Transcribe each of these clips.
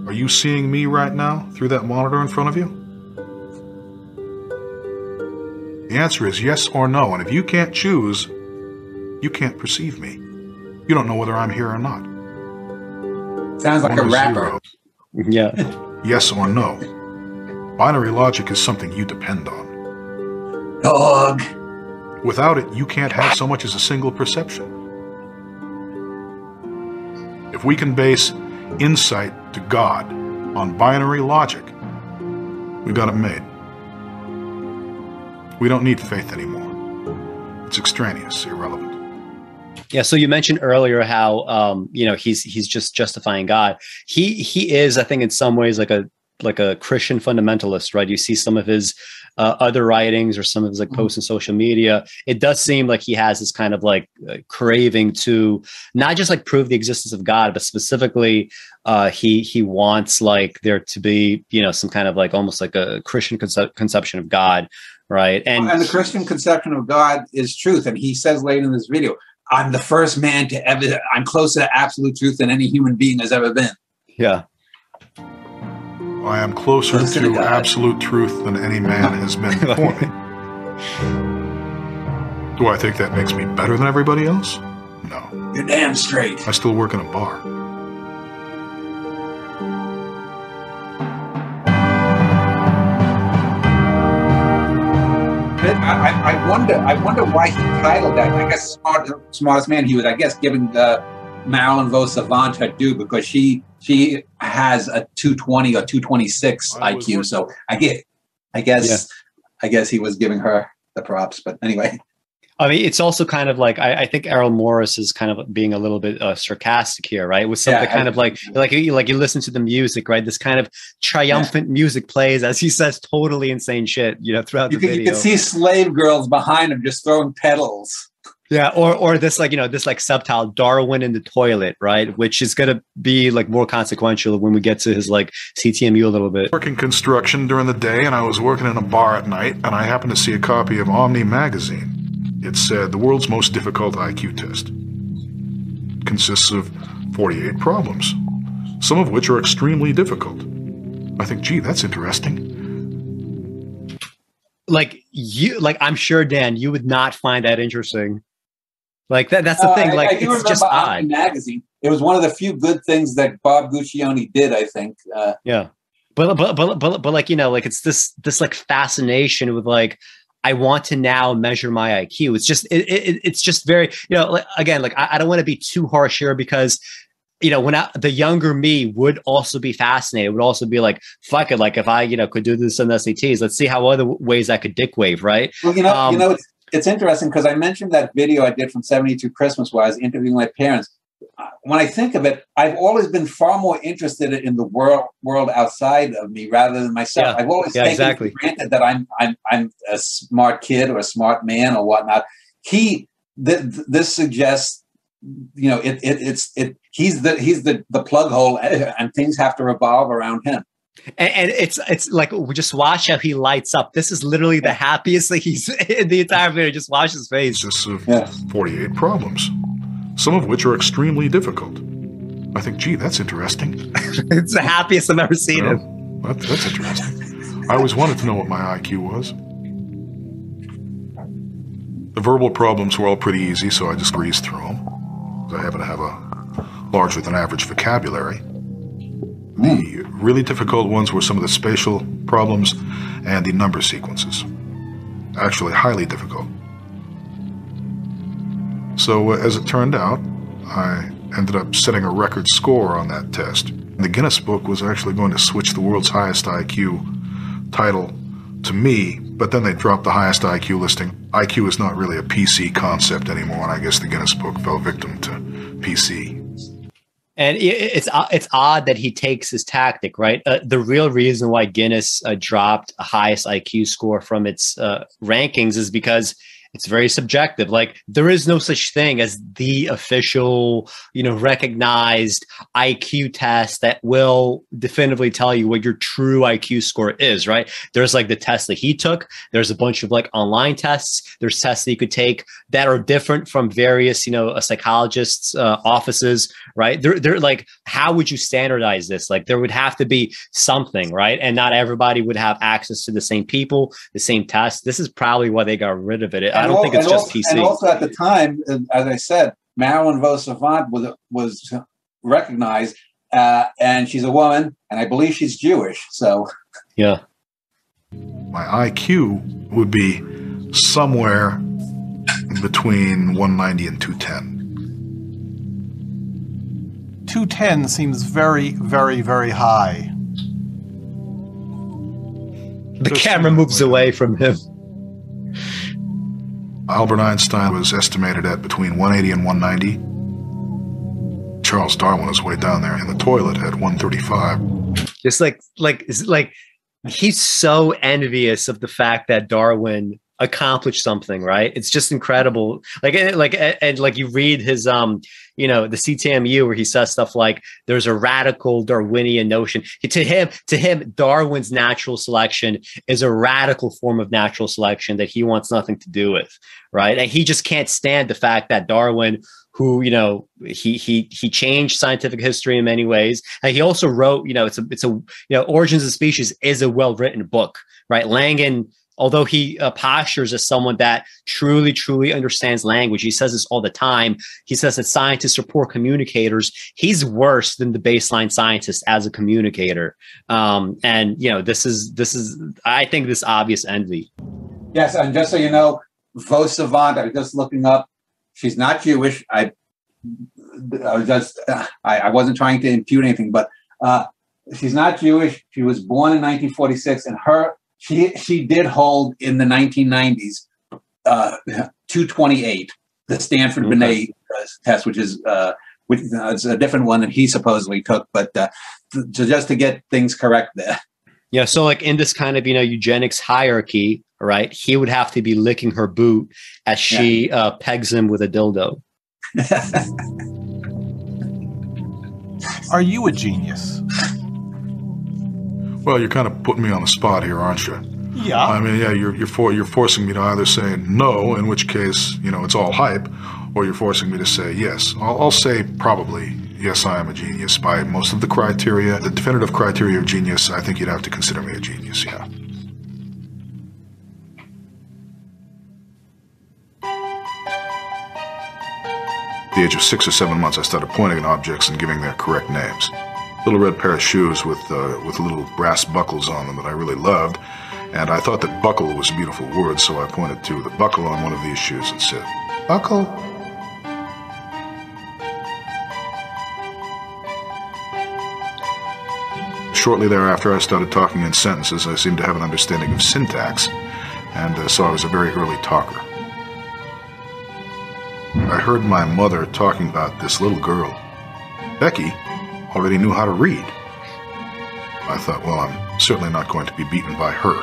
Are you seeing me right now through that monitor in front of you? The answer is yes or no, and if you can't choose, you can't perceive me. You don't know whether I'm here or not. Sounds like a rapper. Yeah. Yes or no. Binary logic is something you depend on. Dog. Without it, you can't have so much as a single perception. If we can base insight to God on binary logic, we've got it made. We don't need faith anymore. It's extraneous, irrelevant. Yeah. So you mentioned earlier how he's just justifying God. He is, I think, in some ways like a Christian fundamentalist, right? You see some of his other writings or some of his like posts on social media. It does seem like he has this kind of like craving to not just like prove the existence of God, but specifically he wants like there to be, some kind of like almost like a Christian conception of God, right? And the Christian conception of God is truth. And he says later in this video, I'm the first man to ever, I'm closer to absolute truth than any human being has ever been. Yeah. I am closer to absolute truth than any man has been before me. Do I think that makes me better than everybody else? No. You're damn straight. I still work in a bar. I wonder why he titled that. I guess smartest man. He was, I guess, giving Marilyn Vo Savant her due because she has a 220 or 226 IQ. So I guess he was giving her the props. But anyway. I mean, it's also kind of like, I think Errol Morris is kind of being a little bit sarcastic here, right? With something kind of like you listen to the music, right? This kind of triumphant music plays as he says totally insane shit, throughout the video. You can see slave girls behind him just throwing pedals. Yeah, or this this subtitle, Darwin in the toilet, right? Which is going to be like more consequential when we get to his like CTMU a little bit. Working construction during the day, and I was working in a bar at night, and I happened to see a copy of Omni magazine. It said the world's most difficult IQ test. It consists of 48 problems, some of which are extremely difficult. I think, gee, that's interesting. I'm sure, Dan, you would not find that interesting. Like that's the thing. I do remember just odd. Magazine. It was one of the few good things that Bob Guccione did, I think. Yeah, but it's this like fascination with like, I want to now measure my IQ. It's just it's just very I don't want to be too harsh here because when the younger me would also be fascinated, would also be like, fuck it, like if I could do this on the SATs, let's see how other ways I could dick wave, right? Well, it's interesting because I mentioned that video I did from 72 Christmas where I was interviewing my parents. When I think of it, I've always been far more interested in the world outside of me rather than myself. Yeah. I've always taken for granted that I'm a smart kid or a smart man or whatnot. This suggests, he's the plug hole, and things have to revolve around him. And it's like, we just watch how he lights up. This is literally the happiest thing he's in the entire video. Just watch his face. It's just 48 problems, some of which are extremely difficult. I think, gee, that's interesting. It's the happiest I've ever seen him. That's interesting. I always wanted to know what my IQ was. The verbal problems were all pretty easy, so I just breezed through them. I happen to have a larger than average vocabulary. The really difficult ones were some of the spatial problems and the number sequences. Actually, highly difficult. So as it turned out, I ended up setting a record score on that test. The Guinness Book was actually going to switch the world's highest IQ title to me, but then they dropped the highest IQ listing. IQ is not really a PC concept anymore, and I guess the Guinness Book fell victim to PC. And it's odd that he takes his tactic, right? The real reason why Guinness dropped a highest IQ score from its rankings is because it's very subjective. Like there is no such thing as the official, recognized IQ test that will definitively tell you what your true IQ score is, right? There's like the test that he took. There's a bunch of like online tests. There's tests that you could take that are different from various, a psychologist's offices, right? They're like, how would you standardize this? Like there would have to be something, right? And not everybody would have access to the same people, the same test. This is probably why they got rid of it. I don't think it's just PC. And also at the time, as I said, Marilyn Vosavant was recognized, and she's a woman, and I believe she's Jewish. So, yeah, my IQ would be somewhere between 190 and 210. 210 seems very, very, very high. The camera moves away from him. Albert Einstein was estimated at between 180 and 190. Charles Darwin was way down there in the toilet at 135. Just like he's so envious of the fact that Darwin accomplished something, right? It's just incredible. And you read his the CTMU where he says stuff like there's a radical Darwinian notion. To him, Darwin's natural selection is a radical form of natural selection that he wants nothing to do with, right? And he just can't stand the fact that Darwin, who he changed scientific history in many ways, and he also wrote it's a Origins of Species is a well-written book, right? Langan, although he postures as someone that truly, truly understands language, he says this all the time. He says that scientists are poor communicators. He's worse than the baseline scientist as a communicator. This is I think this obvious envy. Yes, and just so you know, Vosavant, I was just looking up. She's not Jewish. I wasn't trying to impute anything, but she's not Jewish. She was born in 1946, and she did hold in the 1990s 228, the Stanford Binet test, which is it's a different one than he supposedly took, but just to get things correct there. Yeah, so like in this kind of eugenics hierarchy, right? He would have to be licking her boot as she pegs him with a dildo. Are you a genius? Well, you're kind of putting me on the spot here, aren't you? Yeah. I mean, yeah, you're forcing me to either say no, in which case, it's all hype, or you're forcing me to say yes. I'll say probably, yes, I am a genius by most of the criteria. The definitive criteria of genius, I think you'd have to consider me a genius, yeah. At the age of 6 or 7 months, I started pointing at objects and giving their correct names. Little red pair of shoes with little brass buckles on them that I really loved, and I thought that buckle was a beautiful word, so I pointed to the buckle on one of these shoes and said, "Buckle." Shortly thereafter, I started talking in sentences. I seemed to have an understanding of syntax, and so I was a very early talker. I heard my mother talking about this little girl. Becky already knew how to read. I thought, well, I'm certainly not going to be beaten by her.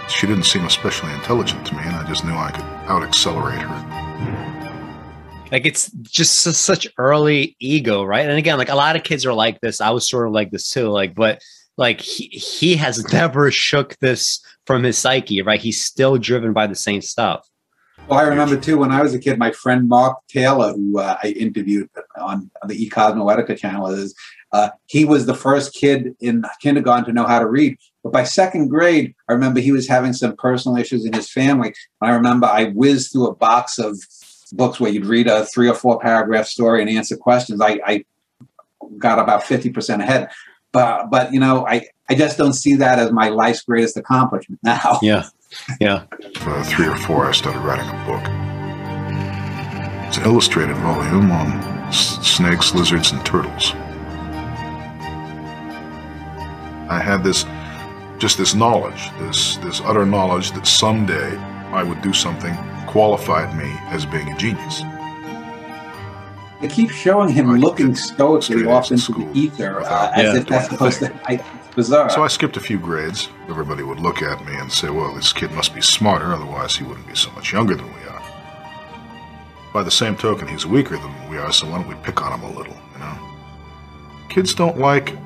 She didn't seem especially intelligent to me, and I just knew I could out-accelerate her. Like it's just such early ego, right? And again, like a lot of kids are like this. I was sort of like this too. But he has never shook this from his psyche, right? He's still driven by the same stuff. Well, I remember too when I was a kid, my friend Mark Taylor, who I interviewed on the E-Cosmoetica channel, he was the first kid in kindergarten to know how to read. But by second grade, I remember he was having some personal issues in his family. I remember I whizzed through a box of books where you'd read a 3 or 4 paragraph story and answer questions. I got about 50% ahead. But I just don't see that as my life's greatest accomplishment now. Yeah. 3 or 4, I started writing a book. It's an illustrated volume on snakes, lizards, and turtles. I had this knowledge, this utter knowledge that someday I would do something qualified me as being a genius. They keep showing him Like, looking did stoically straight off A's in into the school ether, without as Yeah. if that's doing supposed anything. to. It's bizarre. So I skipped a few grades. Everybody would look at me and say, well, this kid must be smarter, otherwise he wouldn't be so much younger than we are. By the same token, he's weaker than we are, so why don't we pick on him a little, you know? Kids don't like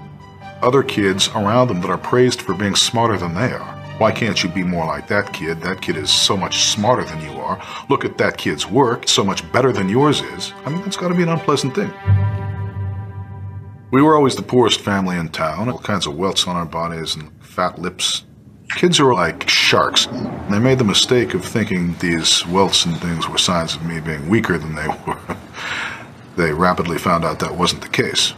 other kids around them that are praised for being smarter than they are. Why can't you be more like that kid? That kid is so much smarter than you are. Look at that kid's work, so much better than yours is. I mean, that's got to be an unpleasant thing. We were always the poorest family in town, all kinds of welts on our bodies and fat lips. Kids are like sharks. They made the mistake of thinking these welts and things were signs of me being weaker than they were. They rapidly found out that wasn't the case.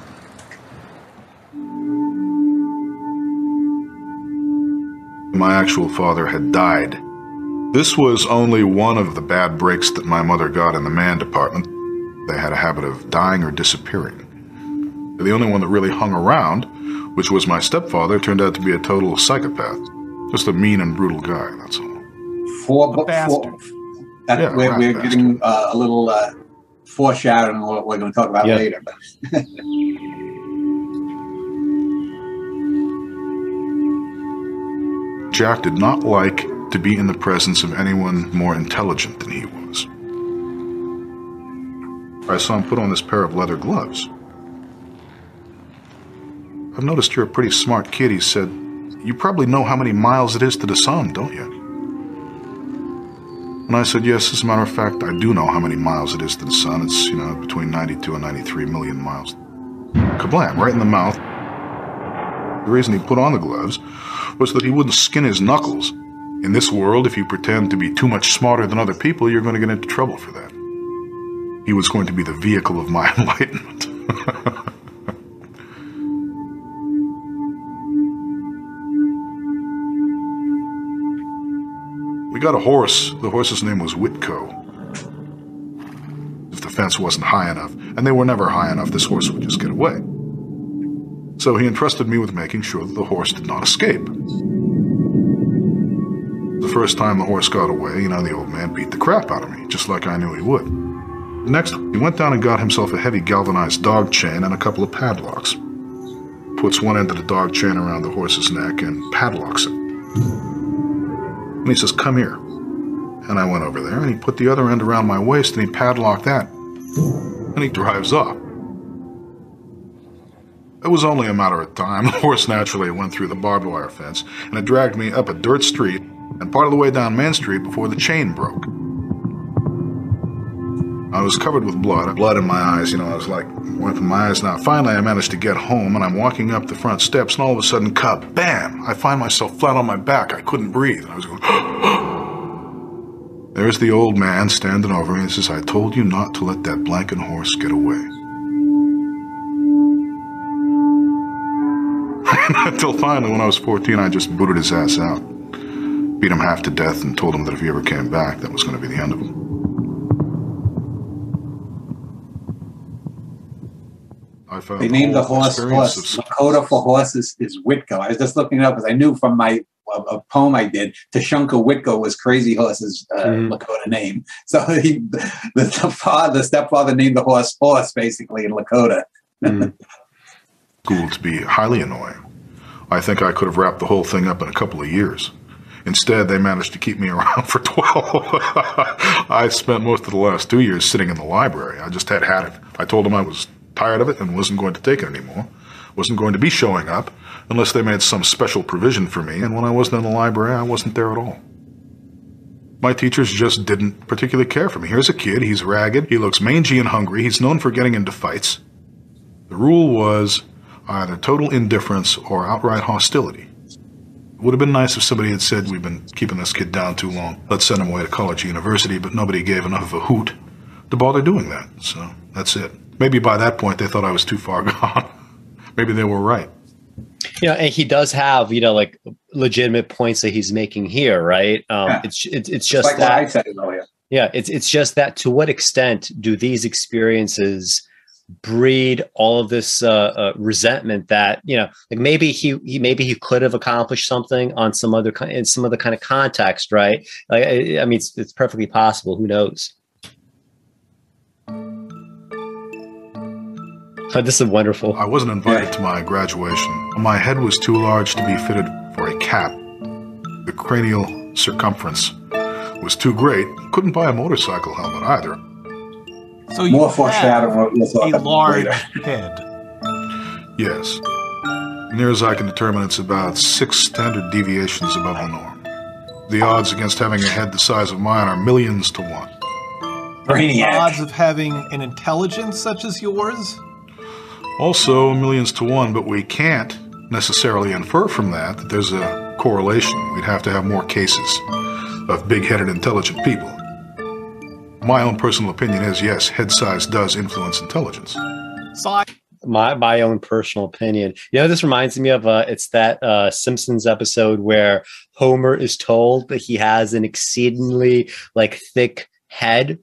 My actual father had died. This was only one of the bad breaks that my mother got in the man department. They had a habit of dying or disappearing. The only one that really hung around, which was my stepfather, turned out to be a total psychopath. Just a mean and brutal guy, that's all. Bastard. Yeah, We're rat getting a little foreshadowing on what we're going to talk about Yeah. later. But Jack did not like to be in the presence of anyone more intelligent than he was. I saw him put on this pair of leather gloves. I've noticed you're a pretty smart kid, he said. You probably know how many miles it is to the sun, don't you? And I said, yes, as a matter of fact, I do know how many miles it is to the sun. It's, you know, between 92 and 93 million miles. Kablam, right in the mouth. The reason he put on the gloves was that he wouldn't skin his knuckles. In this world, if you pretend to be too much smarter than other people, you're going to get into trouble for that. He was going to be the vehicle of my enlightenment. We got a horse. The horse's name was Whitco. If the fence wasn't high enough, and they were never high enough, this horse would just get away. So he entrusted me with making sure that the horse did not escape. The first time the horse got away, you know, the old man beat the crap out of me, just like I knew he would. Next, he went down and got himself a heavy galvanized dog chain and a couple of padlocks. Puts one end of the dog chain around the horse's neck and padlocks it. And he says, come here. And I went over there, and he put the other end around my waist, and he padlocked that. And he drives off. It was only a matter of time. The horse naturally went through the barbed wire fence, and it dragged me up a dirt street and part of the way down Main Street before the chain broke. I was covered with blood in my eyes, you know, I was like wiping my eyes now. Finally, I managed to get home, and I'm walking up the front steps, and all of a sudden, kabam! I find myself flat on my back. I couldn't breathe. And I was going, There's the old man standing over me and says, I told you not to let that blanket horse get away. Until finally, when I was 14, I just booted his ass out. Beat him half to death and told him that if he ever came back, that was going to be the end of him. they named the horse Lakota for horses is Whitco. I was just looking it up because I knew from my a poem I did, Tashunka Whitco was Crazy Horse's Lakota name. So the stepfather named the horse basically in Lakota. School to be highly annoying. I think I could have wrapped the whole thing up in a couple of years. Instead, they managed to keep me around for 12. I spent most of the last 2 years sitting in the library. I just had it. I told them I was tired of it and wasn't going to take it anymore. Wasn't going to be showing up unless they made some special provision for me, and when I wasn't in the library, I wasn't there at all. My teachers just didn't particularly care for me. Here's a kid, he's ragged, he looks mangy and hungry, he's known for getting into fights. The rule was either total indifference or outright hostility. It would have been nice if somebody had said, we've been keeping this kid down too long, let's send him away to college or university, but nobody gave enough of a hoot to bother doing that, so that's it. Maybe by that point they thought I was too far gone. Maybe they were right. You know, and he does have, you know, like legitimate points that he's making here, right? It's just like that. What I said earlier. Yeah, it's just that. To what extent do these experiences breed all of this resentment that, you know, like maybe he could have accomplished something on some other in some other kind of context, right? Like, I mean, it's perfectly possible. Who knows? Oh, this is wonderful. I wasn't invited to my graduation. My head was too large to be fitted for a cap. The cranial circumference was too great. Couldn't buy a motorcycle helmet either. So you More have foreshadowing. a large head. Yes. Near as I can determine, it's about 6 standard deviations above the norm. The odds against having a head the size of mine are millions to 1. Brainiac. The odds of having an intelligence such as yours? Also millions to 1, but we can't necessarily infer from that there's a correlation. We'd have to have more cases of big-headed, intelligent people. My own personal opinion is, yes, head size does influence intelligence. My own personal opinion. This reminds me of it's that Simpsons episode where Homer is told that he has an exceedingly thick head.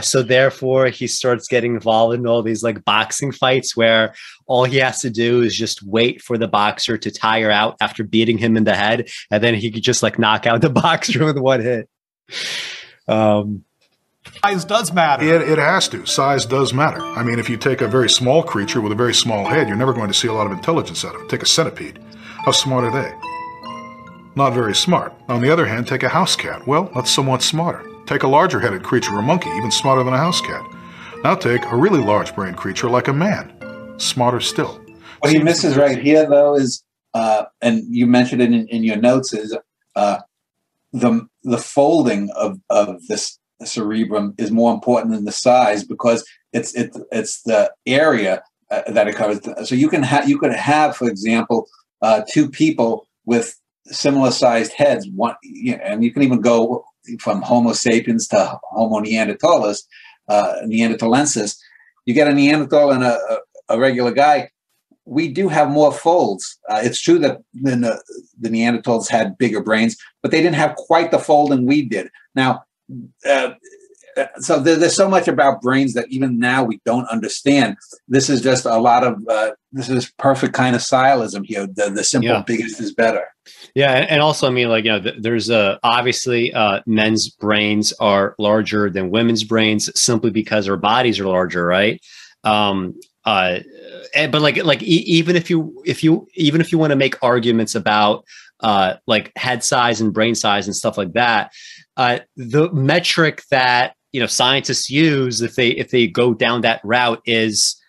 So therefore he starts getting involved in all these boxing fights where all he has to do is just wait for the boxer to tire out after beating him in the head, and then he could just knock out the boxer with one hit. Size does matter. It has to. Size does matter. I mean, if you take a very small creature with a very small head, you're never going to see a lot of intelligence out of it. Take a centipede. How smart are they? Not very smart. On the other hand, take a house cat. Well, that's somewhat smarter. Take a larger-headed creature, a monkey, even smarter than a house cat. Now take a really large-brained creature like a man. Smarter still. What he misses right here, though, is, and you mentioned it in your notes, is the folding of this cerebrum is more important than the size, because it's the area that it covers. So you could have, for example, 2 people with similar sized heads. And you can even go from Homo sapiens to Homo neanderthalensis. You get a Neanderthal and a regular guy. We do have more folds. It's true that the Neanderthals had bigger brains, but they didn't have quite the folding we did. Now, so there's so much about brains that even now we don't understand. This is just a lot of this is perfect kind of stylism here. The simple, biggest is better. Yeah, and also, I mean, there's obviously men's brains are larger than women's brains simply because our bodies are larger, right? But even if you want to make arguments about head size and brain size and stuff like that, the metric that scientists use if they go down that route is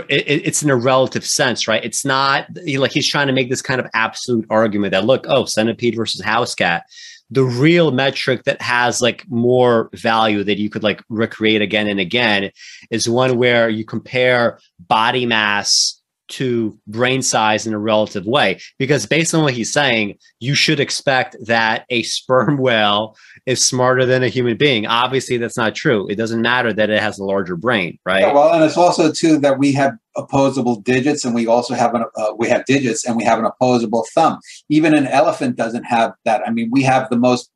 it's in a relative sense, right? It's not he's trying to make this kind of absolute argument that look, centipede versus house cat. The real metric that has more value that you could recreate again and again is one where you compare body mass to brain size in a relative way, because based on what he's saying, you should expect that a sperm whale is smarter than a human being. Obviously, that's not true. It doesn't matter that it has a larger brain, right? Yeah, well, and it's also too that we have opposable digits, and we also have we have digits, and we have an opposable thumb. Even an elephant doesn't have that. I mean, we have the most.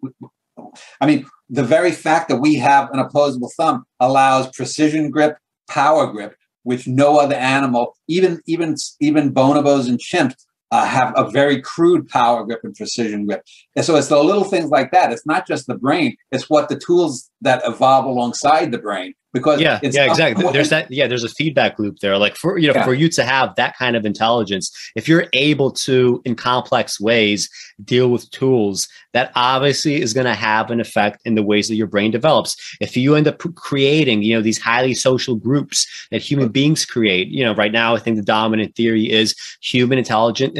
I mean, the very fact that we have an opposable thumb allows precision grip, power grip, which no other animal, even bonobos and chimps, have a very crude power grip and precision grip. And so it's the little things like that. It's not just the brain; it's what the tools that evolve alongside the brain. Because exactly. There's a feedback loop there. For you to have that kind of intelligence, if you're able to, in complex ways, deal with tools, that obviously is going to have an effect in the ways that your brain develops. If you end up creating, these highly social groups that human beings create, right now, I think the dominant theory is human intelligence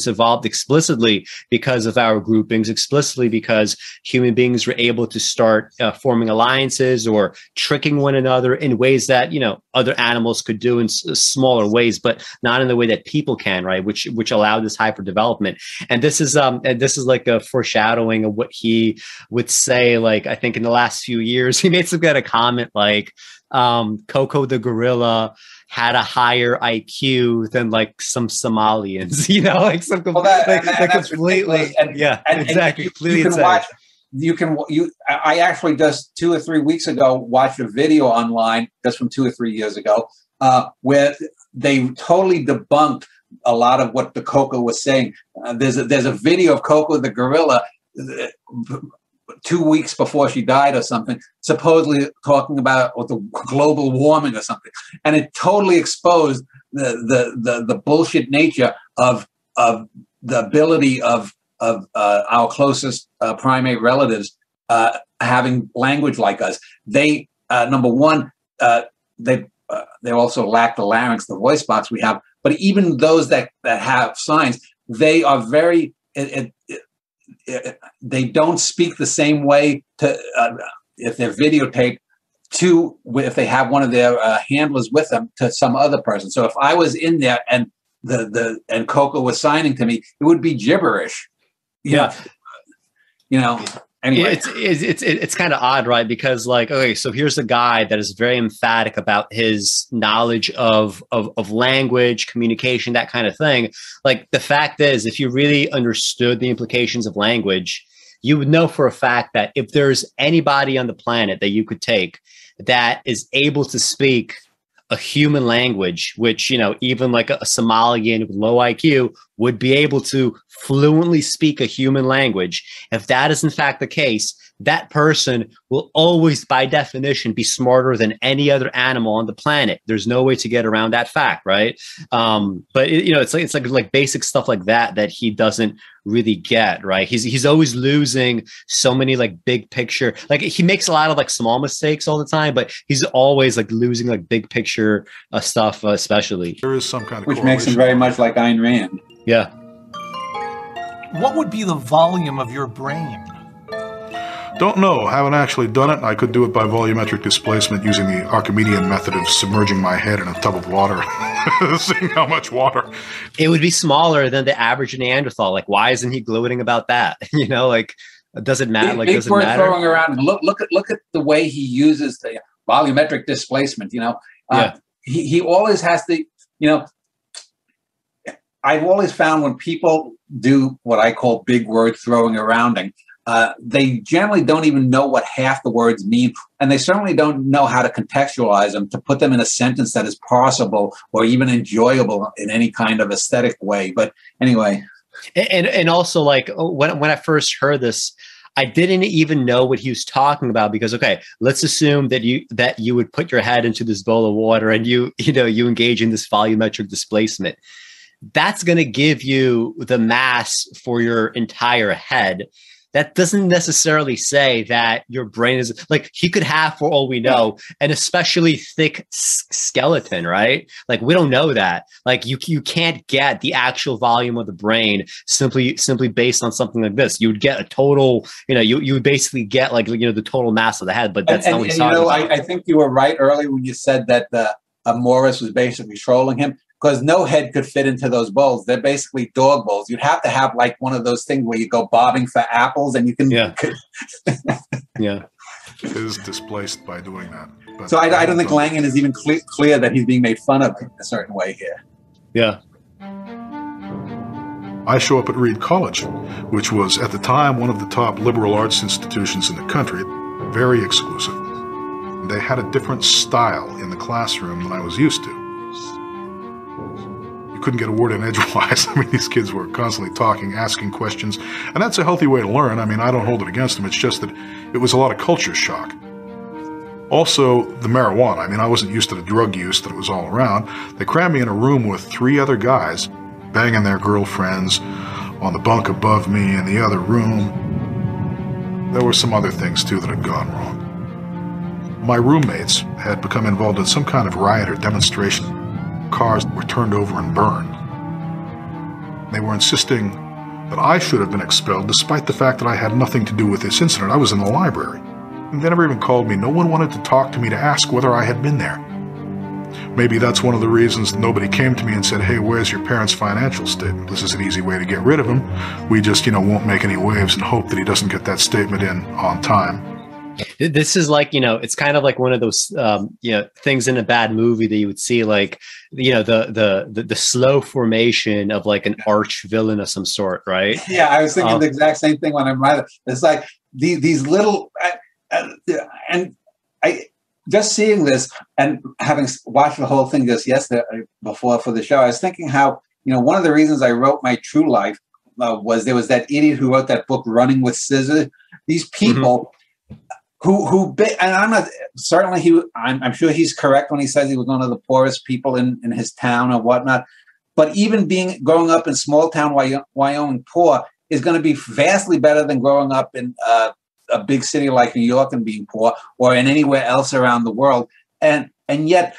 evolved explicitly because of our groupings, explicitly because human beings were able to start forming alliances or tricking one another in ways that other animals could do in smaller ways, but not in the way that people can, right? Which allowed this hyper development. And this is like a foreshadowing of what he would say. I think in the last few years, he made some kind of comment Coco the gorilla had a higher IQ than some Somalians, completely, exactly. Completely insane. I actually just 2 or 3 weeks ago watched a video online just from 2 or 3 years ago where they totally debunked a lot of what the Coco was saying. There's a video of Coco the gorilla 2 weeks before she died or something, supposedly talking about the global warming or something, and it totally exposed the bullshit nature of the ability of our closest primate relatives having language like us. They number one, they also lack the larynx, the voice box we have. But even those that have signs, they are very. They don't speak the same way to if they're videotaped to if they have one of their handlers with them to some other person. So if I was in there and and Coco was signing to me, it would be gibberish. Yeah. Anyway, it's kind of odd, right? Because like, okay, so here's a guy that is very emphatic about his knowledge of language, communication, that kind of thing. Like the fact is, if you really understood the implications of language, you would know for a fact that if there's anybody on the planet that you could take that is able to speak a human language, which, even like a Somalian with low IQ would be able to fluently speak a human language. If that is in fact the case, that person will always, by definition, be smarter than any other animal on the planet. There's no way to get around that fact, right? But it's like basic stuff like that he doesn't really get, right? He's always losing so many like big picture. Like he makes a lot of like small mistakes all the time, but he's always like losing like big picture stuff, especially. There is some kind of which makes him very much like Ayn Rand. Yeah. What would be the volume of your brain? Don't know. Haven't actually done it. I could do it by volumetric displacement using the Archimedean method of submerging my head in a tub of water, seeing how much water. It would be smaller than the average Neanderthal. Like, why isn't he gloating about that? Like, does it matter? Like, does it matter? Throwing around. Look at the way he uses the volumetric displacement. He always has to. I've always found when people do what I call big word throwing arounding, they generally don't even know what half the words mean, and they certainly don't know how to contextualize them to put them in a sentence that is parsable or even enjoyable in any kind of aesthetic way. But anyway. And also, like, when I first heard this, I didn't even know what he was talking about because, okay, let's assume that you would put your head into this bowl of water and you engage in this volumetric displacement. That's going to give you the mass for your entire head. That doesn't necessarily say that your brain is like, he could have, for all we know, an especially thick skeleton, right? Like, we don't know that. Like, you can't get the actual volume of the brain simply based on something like this. You would get a total, you would basically get like, the total mass of the head, but that's not what he's talking about. I think you were right earlier when you said that Morris was basically trolling him. Because no head could fit into those bowls. They're basically dog bowls. You'd have to have like one of those things where you go bobbing for apples and you can... Yeah. Yeah. It is displaced by doing that. But so I don't think Langan is even clear that he's being made fun of in a certain way here. Yeah. I show up at Reed College, which was at the time one of the top liberal arts institutions in the country, very exclusive. They had a different style in the classroom than I was used to. Couldn't get a word in edgewise. I mean, these kids were constantly talking, asking questions, and that's a healthy way to learn. I mean, I don't hold it against them. It's just that it was a lot of culture shock. Also, the marijuana. I mean, I wasn't used to the drug use that was all around. They crammed me in a room with 3 other guys, banging their girlfriends on the bunk above me in the other room. There were some other things, too, that had gone wrong. My roommates had become involved in some kind of riot or demonstration. Cars were turned over and burned. They were insisting that I should have been expelled despite the fact that I had nothing to do with this incident. I was in the library. And they never even called me. No one wanted to talk to me to ask whether I had been there. Maybe that's one of the reasons nobody came to me and said, hey, where's your parents' financial statement? This is an easy way to get rid of him. We just, won't make any waves and hope that he doesn't get that statement in on time. This is like, it's kind of like one of those, things in a bad movie that you would see, like, the slow formation of like an arch villain of some sort, right? Yeah, I was thinking the exact same thing when I'm writing. It's like these little, and I just seeing this and having watched the whole thing just yesterday before for the show, I was thinking how, one of the reasons I wrote my True Life there was that idiot who wrote that book, Running with Scissors. These people and I'm not certainly I'm sure he's correct when he says he was one of the poorest people in his town or whatnot. But even growing up in small town Wyoming poor is going to be vastly better than growing up in a big city like New York and being poor, or in anywhere else around the world. And yet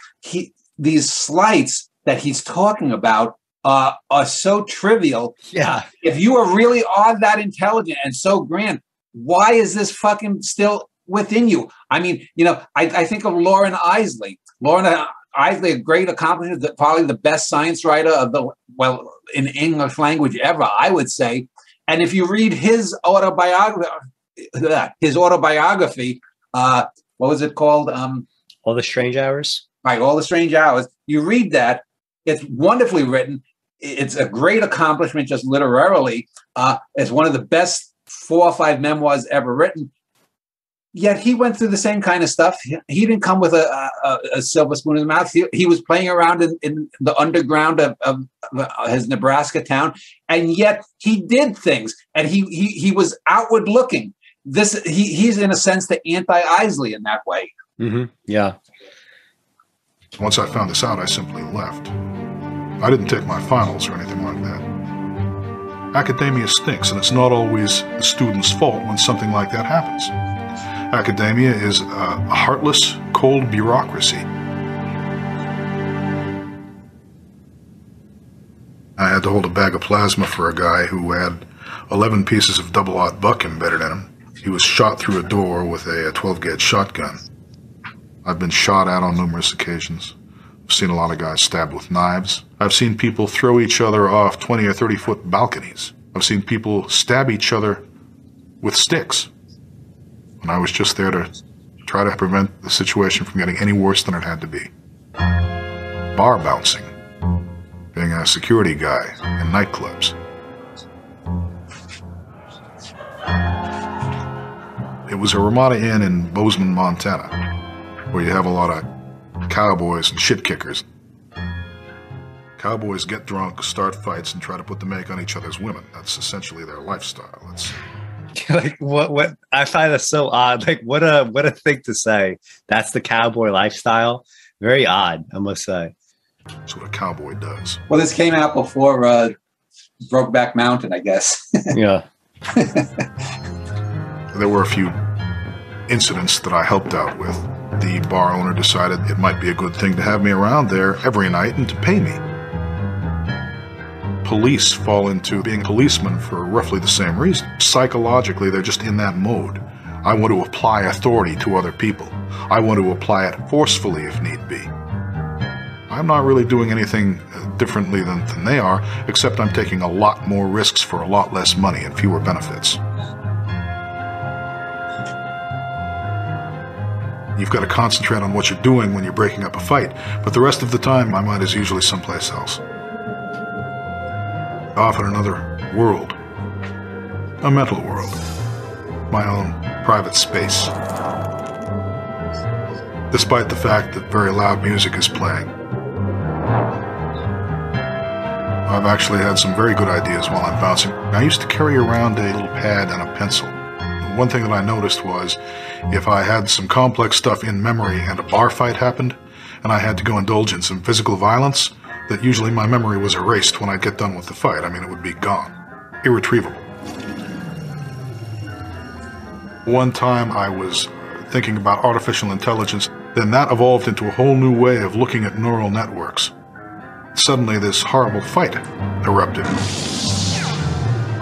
these slights that he's talking about are so trivial. Yeah. If you really are that intelligent and so grand, why is this fucking still within you? I mean, I think of Lauren Isley. Lauren Isley, a great accomplishment, probably the best science writer in English language ever, I would say. And if you read his autobiography, what was it called? All the Strange Hours. Right, All the Strange Hours. You read that; it's wonderfully written. It's a great accomplishment, just literarily. It's one of the best 4 or 5 memoirs ever written. Yet he went through the same kind of stuff. He didn't come with a silver spoon in his mouth. He was playing around in the underground of his Nebraska town, and yet he did things, and he was outward looking. He's in a sense the anti-Isley in that way. Mm-hmm. Yeah. Once I found this out, I simply left. I didn't take my finals or anything like that. Academia stinks, and it's not always the student's fault when something like that happens. Academia is a heartless, cold bureaucracy. I had to hold a bag of plasma for a guy who had 11 pieces of double-aught buck embedded in him. He was shot through a door with a 12-gauge shotgun. I've been shot at on numerous occasions. I've seen a lot of guys stabbed with knives. I've seen people throw each other off 20 or 30-foot balconies. I've seen people stab each other with sticks. And I was just there to try to prevent the situation from getting any worse than it had to be. Bar bouncing. Being a security guy in nightclubs. It was a Ramada Inn in Bozeman, Montana, where you have a lot of cowboys and shit kickers. Cowboys get drunk, start fights, and try to put the make on each other's women. That's essentially their lifestyle. Like what I find that so odd. Like what a thing to say. That's the cowboy lifestyle. Very odd, I must say. That's what a cowboy does. Well, this came out before Brokeback Mountain, I guess. Yeah. There were a few incidents that I helped out with. The bar owner decided it might be a good thing to have me around there every night and to pay me. Police fall into being policemen for roughly the same reason. Psychologically, they're just in that mode. I want to apply authority to other people. I want to apply it forcefully if need be. I'm not really doing anything differently than they are, except I'm taking a lot more risks for a lot less money and fewer benefits. You've got to concentrate on what you're doing when you're breaking up a fight, but the rest of the time, my mind is usually someplace else. Off in another world. A mental world. My own private space. Despite the fact that very loud music is playing. I've actually had some very good ideas while I'm bouncing. I used to carry around a little pad and a pencil. One thing that I noticed was, if I had some complex stuff in memory and a bar fight happened, and I had to go indulge in some physical violence, that usually my memory was erased when I get done with the fight. I mean, it would be gone. Irretrievable. One time I was thinking about artificial intelligence, then that evolved into a whole new way of looking at neural networks. Suddenly this horrible fight erupted.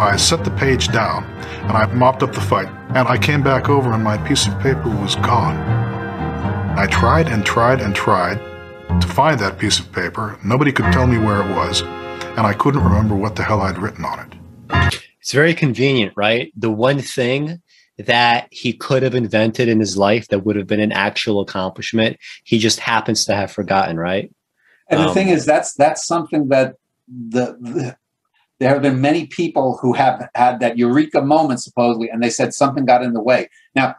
I set the page down, and I mopped up the fight, and I came back over and my piece of paper was gone. I tried and tried and tried to find that piece of paper. Nobody could tell me where it was, and I couldn't remember what the hell I'd written on it. It's very convenient, right? The one thing that he could have invented in his life that would have been an actual accomplishment, he just happens to have forgotten, right? And the thing is, that's something that there have been many people who have had that eureka moment, supposedly, and they said something got in the way. Now,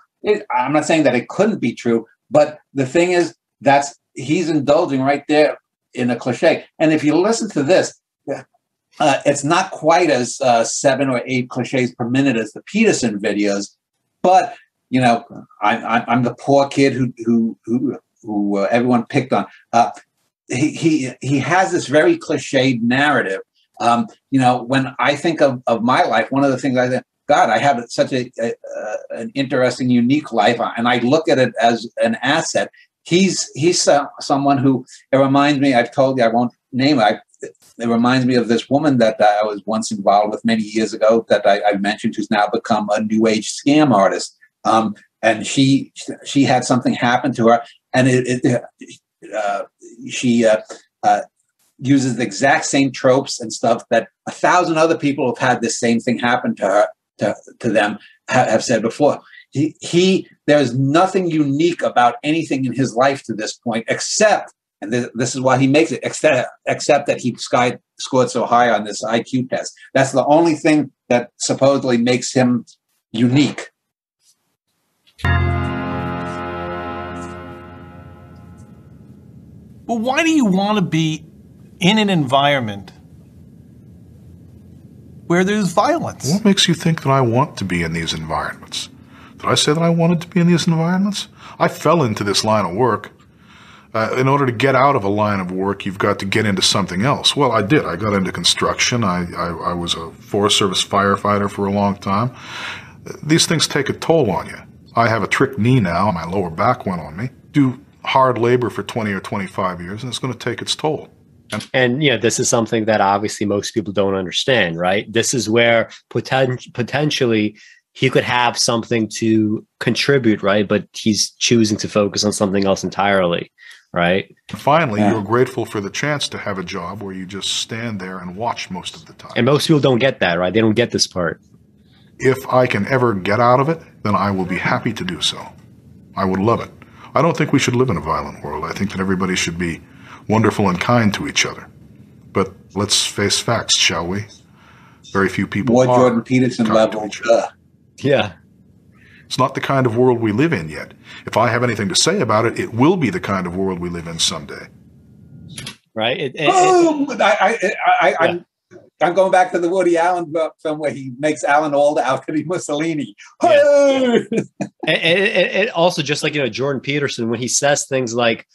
I'm not saying that it couldn't be true, but the thing is, he's indulging right there in a cliche. And if you listen to this, it's not quite as 7 or 8 cliches per minute as the Peterson videos, but you know, I'm the poor kid who everyone picked on. He has this very cliched narrative. You know, when I think of my life, one of the things I think, God, I have such an interesting, unique life, and I look at it as an asset. He's someone who, it reminds me, I've told you, I won't name it. It reminds me of this woman that I was once involved with many years ago that I mentioned, who's now become a new age scam artist. And she had something happen to her, and she uses the exact same tropes and stuff that 1,000 other people have had this same thing happen to her, to them, have said before. There's nothing unique about anything in his life to this point, except, and this is why he makes it, except that he scored so high on this IQ test. That's the only thing that supposedly makes him unique. Well, why do you want to be in an environment where there's violence? What makes you think that I want to be in these environments? Did I say that I wanted to be in these environments? I fell into this line of work. In order to get out of a line of work, you've got to get into something else. Well, I did. I got into construction. I was a Forest Service firefighter for a long time. These things take a toll on you. I have a trick knee now. My lower back went on me. Do hard labor for 20 or 25 years, and it's going to take its toll. And you know, this is something that obviously most people don't understand, right? This is where potentially he could have something to contribute, right? But he's choosing to focus on something else entirely, right? Finally, you're grateful for the chance to have a job where you just stand there and watch most of the time. And most people don't get that, right? They don't get this part. If I can ever get out of it, then I will be happy to do so. I would love it. I don't think we should live in a violent world. I think that everybody should be wonderful and kind to each other. But let's face facts, shall we? Very few people More are Jordan Peterson level. Yeah. It's not the kind of world we live in yet. If I have anything to say about it, it will be the kind of world we live in someday. Right? I'm going back to the Woody Allen film where he makes Alan Alda out to be Mussolini. Yeah. And also, just like, you know, Jordan Peterson, when he says things like,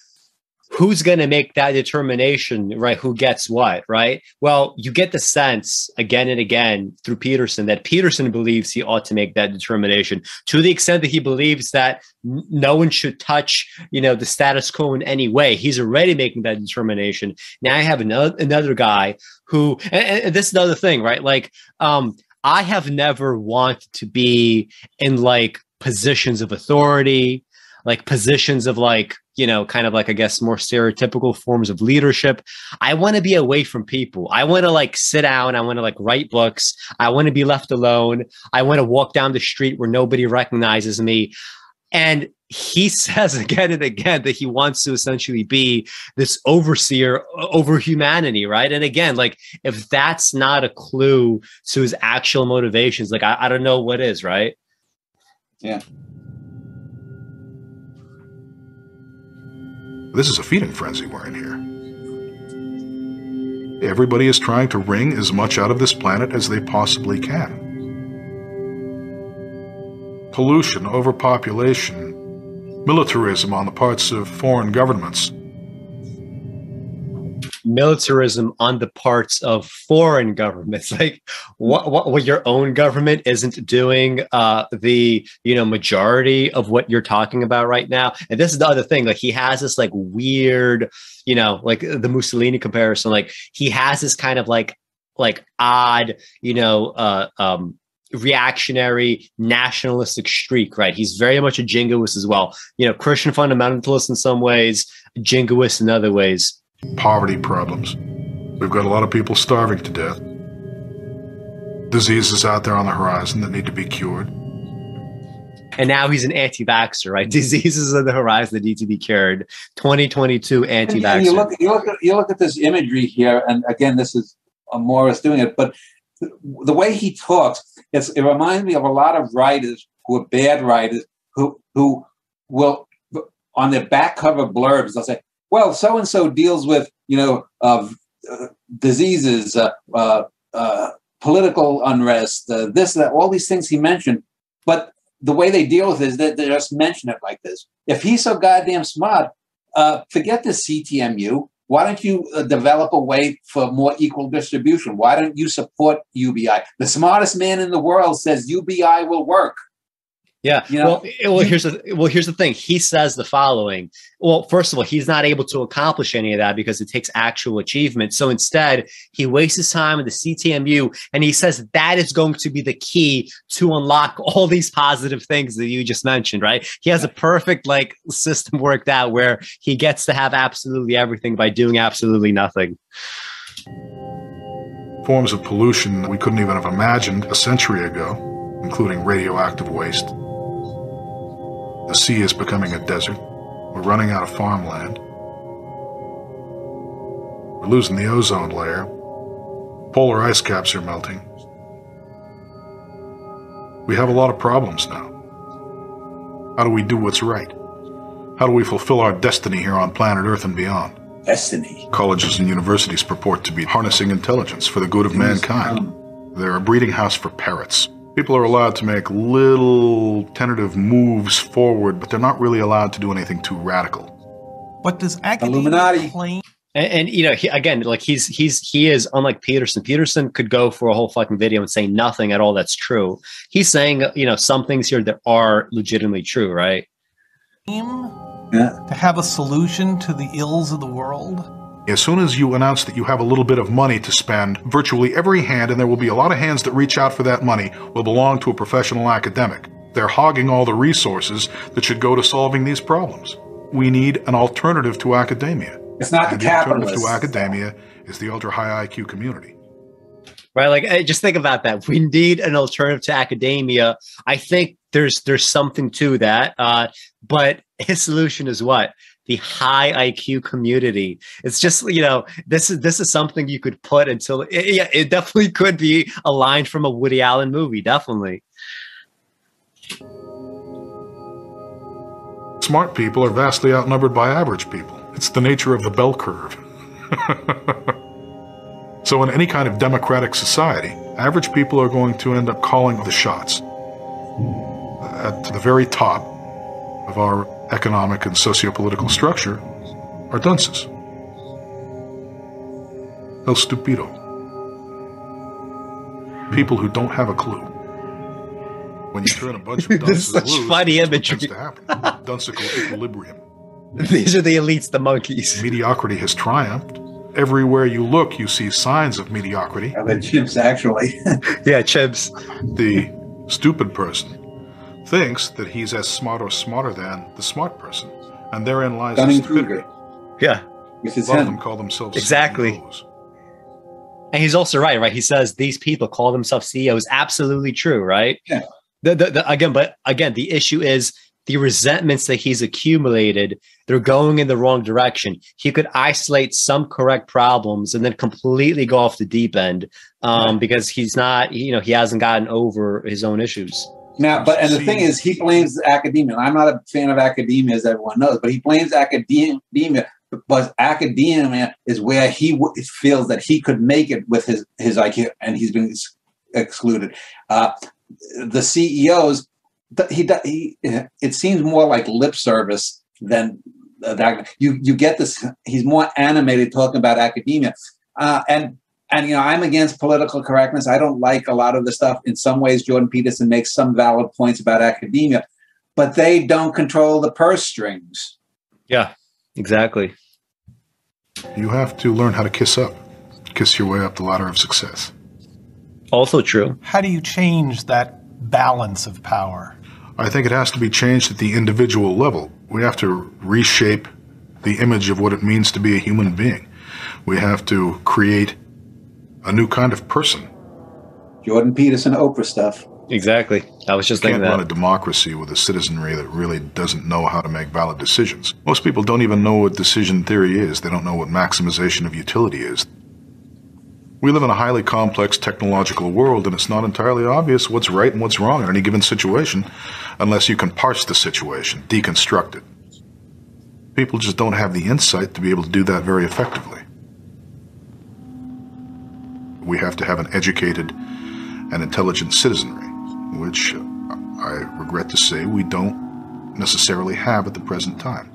who's going to make that determination, right? Who gets what, right? Well, you get the sense again and again through Peterson that Peterson believes he ought to make that determination, to the extent that he believes that no one should touch, you know, the status quo in any way. He's already making that determination. Now I have another guy who, and this is another thing, right? Like, I have never wanted to be in like positions of authority, like positions of like, you know, kind of like, I guess, more stereotypical forms of leadership. I want to be away from people. I want to like sit down. I want to like write books. I want to be left alone. I want to walk down the street where nobody recognizes me. And he says again and again that he wants to essentially be this overseer over humanity, right? And again, like, if that's not a clue to his actual motivations, like, I don't know what is, right? Yeah. This is a feeding frenzy we're in here. Everybody is trying to wring as much out of this planet as they possibly can. Pollution, overpopulation, militarism on the parts of foreign governments. Militarism on the parts of foreign governments, like what your own government isn't doing, the, you know, majority of what you're talking about right now. And this is the other thing, like, he has this like weird, you know, like the Mussolini comparison, like he has this kind of like odd, you know, reactionary nationalistic streak, right? He's very much a jingoist as well, you know, Christian fundamentalist in some ways, jingoist in other ways. Poverty problems. We've got a lot of people starving to death. Diseases out there on the horizon that need to be cured. And now he's an anti-vaxxer, right? Diseases on the horizon that need to be cured. 2022 anti-vaxxer. You look at this imagery here, and again, this is Morris doing it, but the way he talks, it reminds me of a lot of writers who are bad writers who will, on their back cover blurbs, they'll say, well, so-and-so deals with, you know, diseases, political unrest, this, that, all these things he mentioned. But the way they deal with it is that they just mention it like this. If he's so goddamn smart, forget the CTMU. Why don't you develop a way for more equal distribution? Why don't you support UBI? The smartest man in the world says UBI will work. Yeah. You know, here's the thing. He says the following. Well, first of all, he's not able to accomplish any of that because it takes actual achievement. So instead, he wastes his time with the CTMU, and he says that is going to be the key to unlock all these positive things that you just mentioned, right? He has a perfect like system worked out where he gets to have absolutely everything by doing absolutely nothing. Forms of pollution that we couldn't even have imagined a century ago, including radioactive waste. The sea is becoming a desert. We're running out of farmland. We're losing the ozone layer. Polar ice caps are melting. We have a lot of problems now. How do we do what's right? How do we fulfill our destiny here on planet Earth and beyond? Destiny. Colleges and universities purport to be harnessing intelligence for the good of mankind. They're a breeding house for parrots. People are allowed to make little tentative moves forward, but they're not really allowed to do anything too radical. What does academia Illuminati claim? And you know, he is unlike Peterson. Peterson could go for a whole fucking video and say nothing at all that's true. He's saying, you know, some things here that are legitimately true, right? To have a solution to the ills of the world? As soon as you announce that you have a little bit of money to spend, virtually every hand, and there will be a lot of hands that reach out for that money, will belong to a professional academic. They're hogging all the resources that should go to solving these problems. We need an alternative to academia. It's not the capitalists. The alternative to academia is the ultra-high IQ community. Right, like just think about that. We need an alternative to academia. I think there's something to that, but his solution is what? The high IQ community. It's just, you know, this is something you could put until it definitely could be a line from a Woody Allen movie, definitely. Smart people are vastly outnumbered by average people. It's the nature of the bell curve. So in any kind of democratic society, average people are going to end up calling the shots. At the very top of our economic and socio-political structure are dunces. El stupido. People who don't have a clue. When you turn a bunch of dunces This is such loose, funny that's what imagery. tends to happen. Dunsical equilibrium. These are the elites, the monkeys. Mediocrity has triumphed. Everywhere you look, you see signs of mediocrity. The chimps, actually. Yeah, chimps. The stupid person thinks that he's as smart or smarter than the smart person, and therein lies the stupidity. Yeah, Which A is lot of him. them call themselves Exactly. CEOs. and he's also right. He says these people call themselves CEOs. Absolutely true, right? Yeah. Again, the issue is the resentments that he's accumulated. They're going in the wrong direction. He could isolate some correct problems and then completely go off the deep end because he's not, he hasn't gotten over his own issues. Now, and the thing is, he blames academia. I'm not a fan of academia, as everyone knows, but he blames academia because academia is where he feels that he could make it with his IQ, and he's been excluded. The CEOs, it seems more like lip service than that. You get this. He's more animated talking about academia, and I'm against political correctness. I don't like a lot of the stuff. In some ways, Jordan Peterson makes some valid points about academia, but they don't control the purse strings. Yeah, exactly. You have to learn how to kiss up, kiss your way up the ladder of success. Also true. How do you change that balance of power? I think it has to be changed at the individual level. We have to reshape the image of what it means to be a human being. We have to create a new kind of person. Jordan Peterson, Oprah stuff. Exactly. I was just thinking You can't run a that. democracy with a citizenry that really doesn't know how to make valid decisions. Most people don't even know what decision theory is. They don't know what maximization of utility is. We live in a highly complex technological world, and it's not entirely obvious what's right and what's wrong in any given situation unless you can parse the situation, deconstruct it. People just don't have the insight to be able to do that very effectively. We have to have an educated and intelligent citizenry, which I regret to say we don't necessarily have at the present time.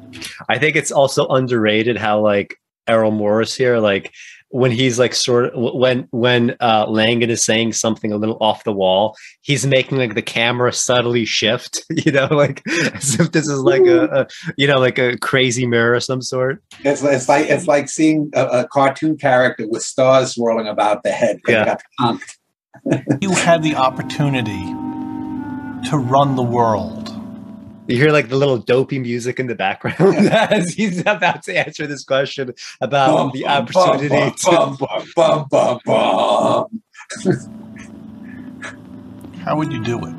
I think it's also underrated how like Errol Morris here, like when he's like sort of when Langan is saying something a little off the wall, he's making like the camera subtly shift, you know, like as if this is like a you know, like a crazy mirror of some sort. It's like seeing a cartoon character with stars swirling about the head. Yeah. You had the opportunity to run the world. You hear like the little dopey music in the background as he's about to answer this question about the opportunity How would you do it?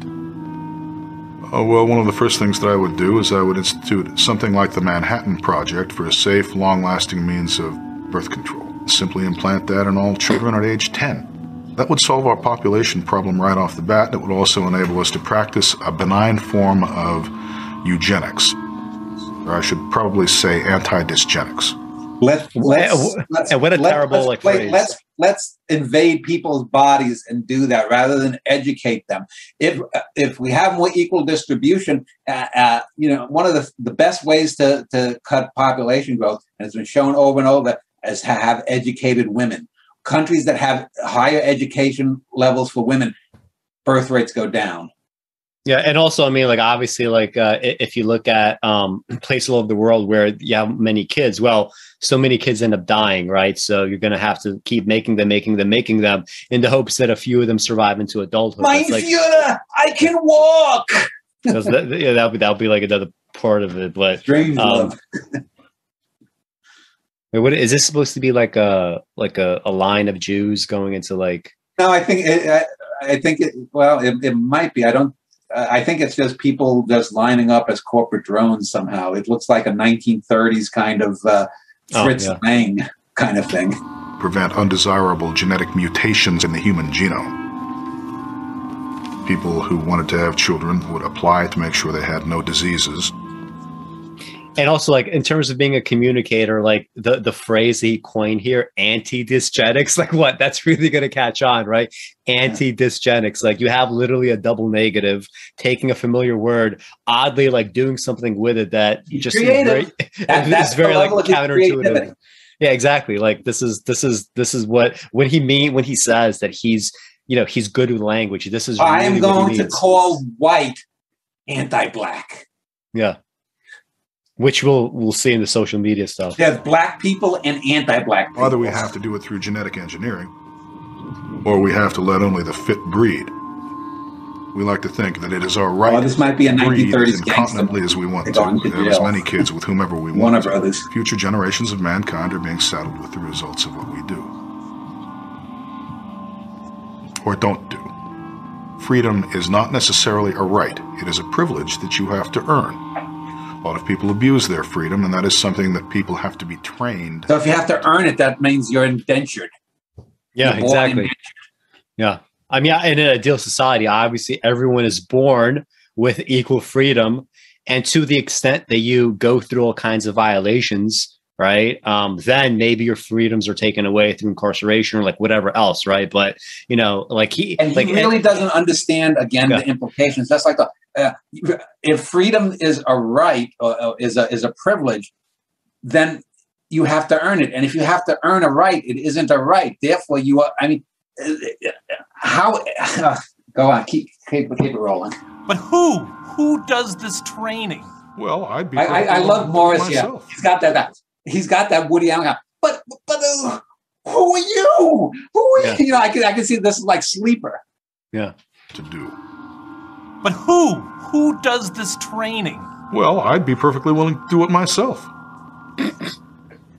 Oh, well, one of the first things that I would do is I would institute something like the Manhattan Project for a safe, long-lasting means of birth control. Simply implant that in all children at age 10. That would solve our population problem right off the bat. It would also enable us to practice a benign form of eugenics, or I should probably say anti-dysgenics. Let's invade people's bodies and do that rather than educate them. If we have more equal distribution, you know, one of the best ways to cut population growth, and it's been shown over and over, is to have educated women. Countries that have higher education levels for women, birth rates go down. Yeah, and also, I mean, like obviously, like if you look at places all over the world where you have many kids, well, so many kids end up dying, right? So you're going to have to keep making them, in the hopes that a few of them survive into adulthood. Mein Führer, I can walk. That'll be like another part of it. But strange love. What is this supposed to be like a line of Jews going into like? No, I think it might be. I think it's just people just lining up as corporate drones somehow. It looks like a 1930s kind of Fritz Lang kind of thing. Prevent undesirable genetic mutations in the human genome. People who wanted to have children would apply to make sure they had no diseases. And also, like, in terms of being a communicator, like the phrase he coined here, anti-dysgenics, like what? That's really going to catch on, right? Anti-dysgenics. Like you have literally a double negative, taking a familiar word, oddly like doing something with it that just is very, it's very like counterintuitive. Yeah, exactly. Like this is what when he says that he's, you know, he's good with language. This is really I am going to call white anti-black. Yeah. Which we'll see in the social media stuff. There's black people and anti-black people. Either we have to do it through genetic engineering, or we have to let only the fit breed. We like to think that it is our right this might be a to breed 1930s as incontinently as we want to, have as many kids with whomever we want. Warner Brothers. Future generations of mankind are being saddled with the results of what we do. Or don't do. Freedom is not necessarily a right. It is a privilege that you have to earn. A lot of people abuse their freedom, and that is something that people have to be trained. So if you have to earn it, that means you're indentured. Yeah, exactly. Indentured. Yeah. I mean, in an ideal society, obviously everyone is born with equal freedom. And to the extent that you go through all kinds of violations, right, then maybe your freedoms are taken away through incarceration or like whatever else, right? But, you know, like he really doesn't understand, again, the implications. That's like if freedom is a right or is a privilege, then you have to earn it. And if you have to earn a right, it isn't a right. Therefore, you are, I mean, how, go on, keep it rolling. But who does this training? Well, I'd be. I love Morris. Myself. Yeah, he's got that Woody Allen. But who are you? Who are you? You know, I can see this is like Sleeper. Yeah. To do. But who does this training? Well, I'd be perfectly willing to do it myself.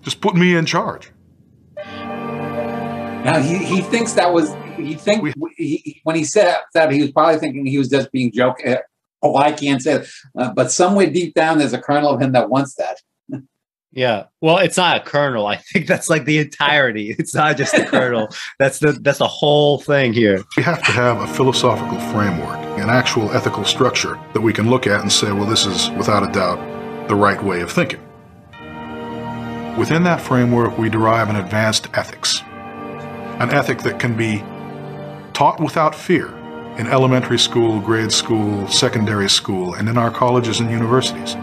Just put me in charge. Now he thinks that was when he said that he was probably thinking he was just being joking. Oh, I can't say it. But somewhere deep down, there's a kernel of him that wants that. Yeah. Well, it's not a kernel. I think that's like the entirety. It's not just a kernel. That's the whole thing here. We have to have a philosophical framework, an actual ethical structure that we can look at and say, well, this is without a doubt the right way of thinking. Within that framework, we derive an advanced ethics. an ethic that can be taught without fear in elementary school, grade school, secondary school, and in our colleges and universities.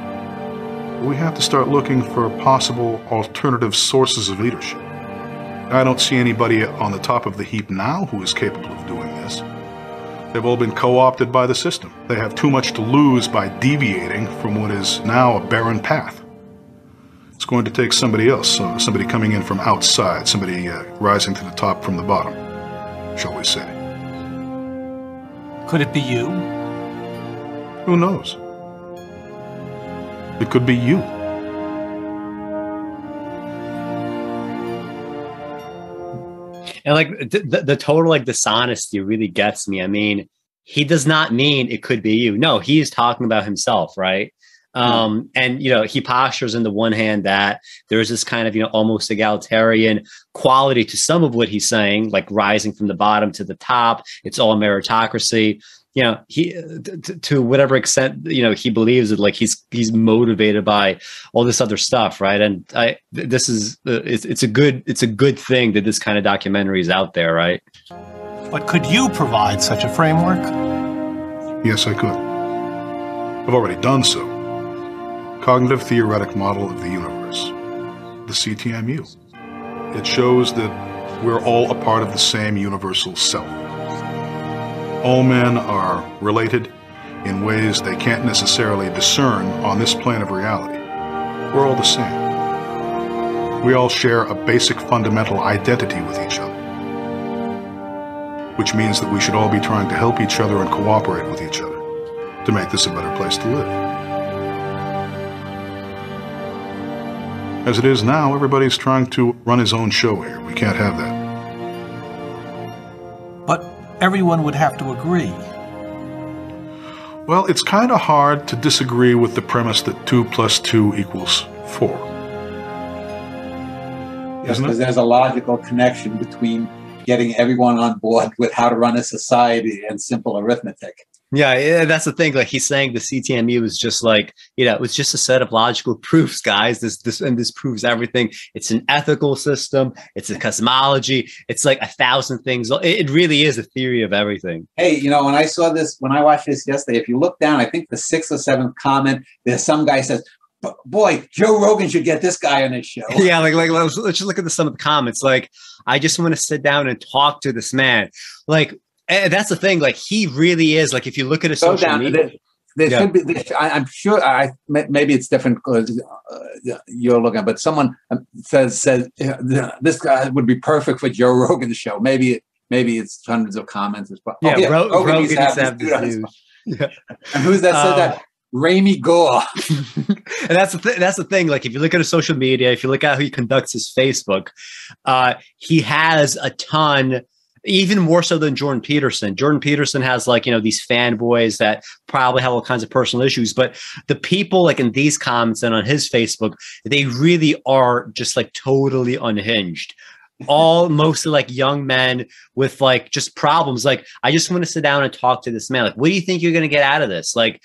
We have to start looking for possible alternative sources of leadership. I don't see anybody on the top of the heap now who is capable of doing this. They've all been co-opted by the system. They have too much to lose by deviating from what is now a barren path. It's going to take somebody else, somebody coming in from outside, somebody rising to the top from the bottom, shall we say. Could it be you? Who knows? It could be you. And like the total like dishonesty really gets me. I mean, he does not mean it could be you. No, he is talking about himself, right? And, you know, he postures in the one hand that there's this kind of, you know, almost egalitarian quality to some of what he's saying, like rising from the bottom to the top. It's all meritocracy. You know, he to whatever extent, you know, he believes that like he's motivated by all this other stuff. Right. And this is it's a good thing that this kind of documentary is out there. Right. But could you provide such a framework? Yes, I could. I've already done so. Cognitive Theoretic Model of the Universe, the CTMU. It shows that we're all a part of the same universal self. All men are related in ways they can't necessarily discern on this plane of reality. We're all the same. We all share a basic fundamental identity with each other, which means that we should all be trying to help each other and cooperate with each other to make this a better place to live. As it is now, everybody's trying to run his own show here. We can't have that. But everyone would have to agree. Well, it's kind of hard to disagree with the premise that 2 + 2 = 4. Yes, because there's a logical connection between getting everyone on board with how to run a society and simple arithmetic. Yeah, that's the thing. Like he's saying the CTMU is just like, you know, it's just a set of logical proofs, guys. This proves everything. It's an ethical system. It's a cosmology. It's like 1,000 things. It really is a theory of everything. Hey, you know, when I watched this yesterday, if you look down, I think the 6th or 7th comment, there's some guy says, boy, Joe Rogan should get this guy on his show. Yeah, like let's just look at some of the comments. Like, I just want to sit down and talk to this man. Like, and that's the thing. Like, he really is. Like, if you look at his social media, there should be. I'm sure. Maybe it's different because you're looking. But someone says this guy would be perfect for Joe Rogan's show. Maybe it's hundreds of comments as well. Yeah, Rogan needs to have this dude. Yeah. And who's that said that? Ramy Gore. And that's the thing. Like, if you look at his social media, if you look at how he conducts his Facebook, he has a ton. Even more so than Jordan Peterson. Jordan Peterson has, like, you know, these fanboys that probably have all kinds of personal issues, but the people like in these comments and on his Facebook, they really are just like totally unhinged. All mostly like young men with like just problems. Like, I just want to sit down and talk to this man. Like, what do you think you're going to get out of this? Like,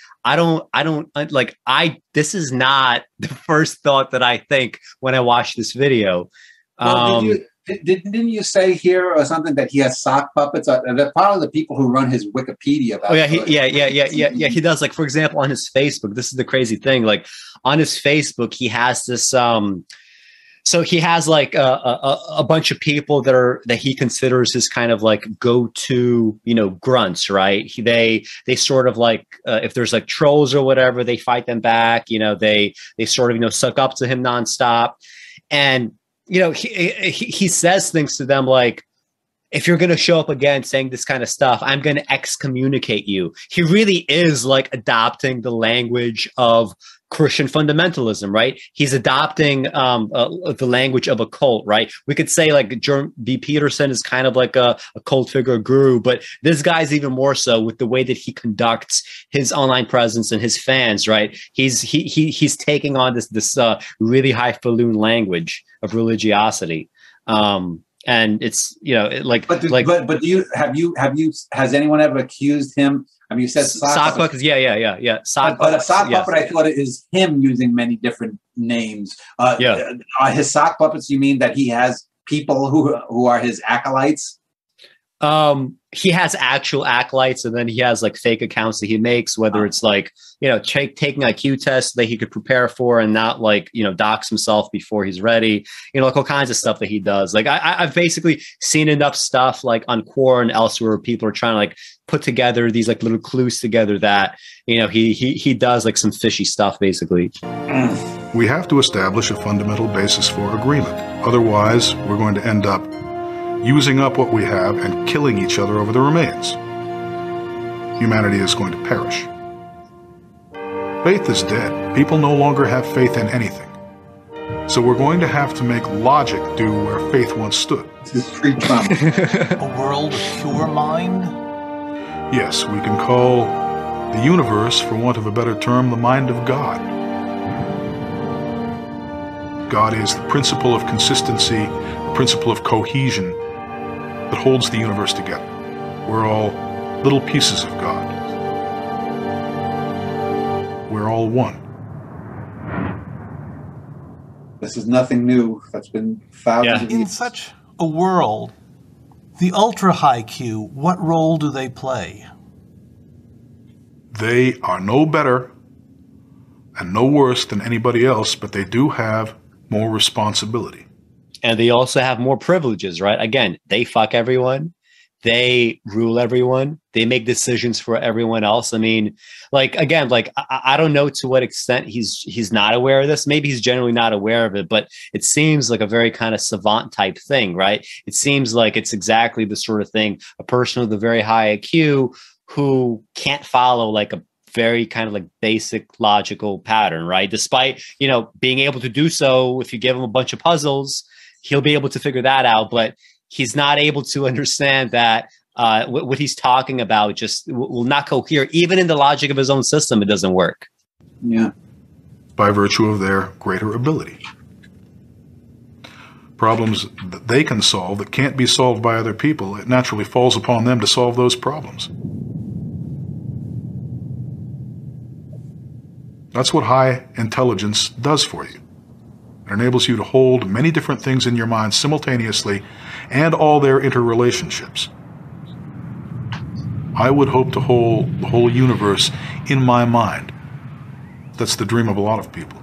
this is not the first thought that I think when I watch this video. Well, didn't you say here or something that he has sock puppets? They're part of the people who run his Wikipedia. Oh yeah, he does. Like, for example, on his Facebook, this is the crazy thing. Like, on his Facebook, he has this. So he has like a bunch of people that he considers his kind of like go-to, you know, grunts, right? They sort of like if there's like trolls or whatever, they fight them back. You know, they sort of, you know, suck up to him nonstop, and you know, he says things to them like, if you're going to show up again saying this kind of stuff, I'm going to excommunicate you. He really is like adopting the language of Christian fundamentalism, right? He's adopting the language of a cult, right? We could say like Jordan B. Peterson is kind of like a cult figure guru, but this guy's even more so with the way that he conducts his online presence and his fans, right? He's taking on this really highfalutin language of religiosity. And it's, you know, but do you has anyone ever accused him? I mean, you said sock puppets. Yeah. But a sock puppet, I thought it is him using many different names. Are his sock puppets, you mean that he has people who are his acolytes? He has actual acolytes, and then he has like fake accounts that he makes, whether it's like, taking IQ tests that he could prepare for and not like, dox himself before he's ready, like all kinds of stuff that he does. Like I've basically seen enough stuff like on Quora and elsewhere where people are trying to like put together these like little clues together that, he does like some fishy stuff basically. We have to establish a fundamental basis for agreement. Otherwise, we're going to end up using up what we have and killing each other over the remains. Humanity is going to perish. Faith is dead. People no longer have faith in anything. So we're going to have to make logic do where faith once stood. This is pre-Trump. A world of pure mind? Yes, we can call the universe, for want of a better term, the mind of God. God is the principle of consistency, the principle of cohesion that holds the universe together. We're all little pieces of God. We're all one. This is nothing new. That's been thousands of years. In such a world, the ultra high Q, what role do they play? They are no better and no worse than anybody else, but they do have more responsibility. And they also have more privileges, right? Again, they fuck everyone. They rule everyone. They make decisions for everyone else. I mean, like, again, like, I don't know to what extent he's not aware of this. Maybe he's generally not aware of it, but it seems like a very kind of savant type thing, right? It seems like it's exactly the sort of thing a person with a very high IQ who can't follow like a very kind of like basic logical pattern, right? Despite, being able to do so, if you give him a bunch of puzzles, he'll be able to figure that out, but he's not able to understand that what he's talking about just will not cohere. Even in the logic of his own system, it doesn't work. Yeah. By virtue of their greater ability. Problems that they can solve that can't be solved by other people, it naturally falls upon them to solve those problems. That's what high intelligence does for you. It enables you to hold many different things in your mind simultaneously and all their interrelationships. I would hope to hold the whole universe in my mind. That's the dream of a lot of people.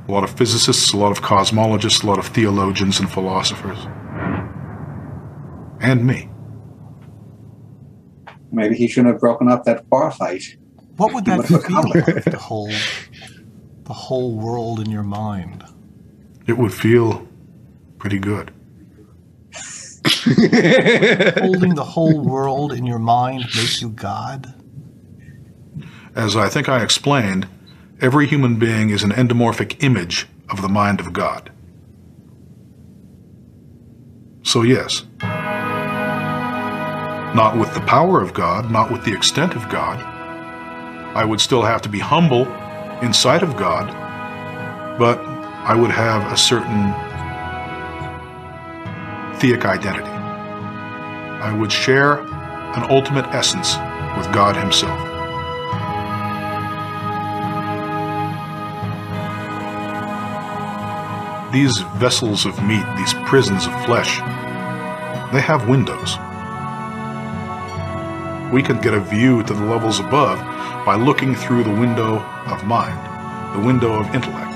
A lot of physicists, a lot of cosmologists, a lot of theologians and philosophers. And me. Maybe he shouldn't have broken up that bar fight. What would that feel like to hold the whole world in your mind? It would feel pretty good. Holding the whole world in your mind makes you God? As I think I explained, every human being is an endomorphic image of the mind of God. So yes, not with the power of God, not with the extent of God. I would still have to be humble inside of God, but I would have a certain theic identity. I would share an ultimate essence with God himself. These vessels of meat, these prisons of flesh, they have windows. We can get a view to the levels above by looking through the window of mind, the window of intellect.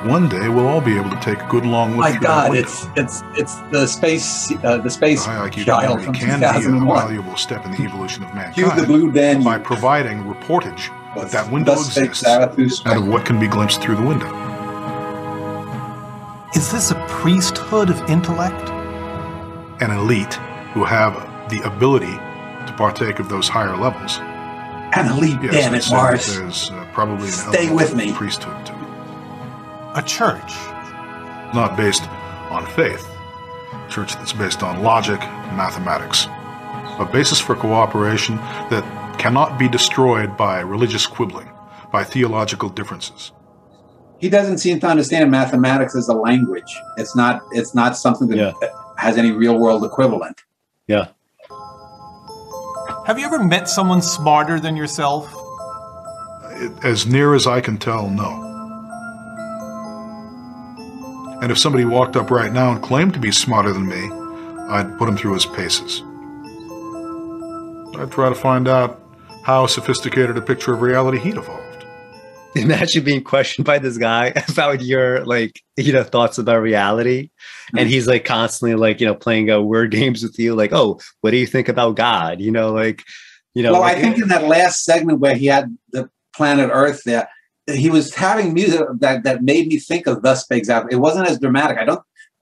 One day we'll all be able to take a good long look My through God, that window. it's the space High IQ child from can be a 2001. valuable step in the evolution of Cue the mankind blue Danube. by providing reportage that that window Thus spake exists Zarathustra. and of what can be glimpsed through the window. Is this a priesthood of intellect? An elite who have the ability to partake of those higher levels. An elite, Yes, damn I'd it, say that Mars. there's probably an Stay element with of me. priesthood to it. A church? Not based on faith. A church that's based on logic and mathematics. A basis for cooperation that cannot be destroyed by religious quibbling, by theological differences. He doesn't seem to understand mathematics as a language. It's not something that has any real world equivalent. Yeah. Have you ever met someone smarter than yourself? As near as I can tell, no. And if somebody walked up right now and claimed to be smarter than me, I'd put him through his paces. I'd try to find out how sophisticated a picture of reality he'd evolved. Imagine being questioned by this guy about your, like, you know, thoughts about reality. And he's like constantly like, you know, playing word games with you. Like, oh, what do you think about God? You know, like, you know. Well, like, I think in that last segment where he had the planet Earth there, he was having music that made me think of Thus Spake Zarathustra. It wasn't as dramatic.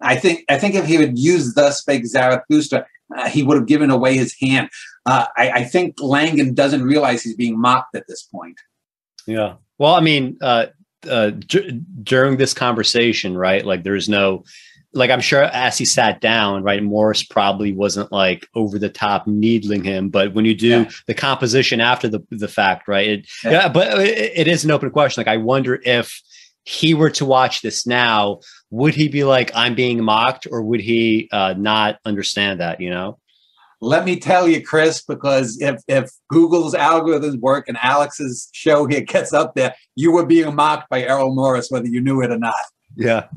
I think if he had used Thus Spake Zarathustra, he would have given away his hand. I think Langan doesn't realize he's being mocked at this point. Yeah. Well, I mean, during this conversation, right? Like, there's no, like, I'm sure as he sat down, right, Morris probably wasn't like over the top needling him. But when you do the composition after the fact, right? But it is an open question. Like, I wonder if he were to watch this now, would he be like, I'm being mocked, or would he not understand that, you know? Let me tell you, Chris, because if Google's algorithms work and Alex's show here gets up there, you were being mocked by Errol Morris, whether you knew it or not. Yeah.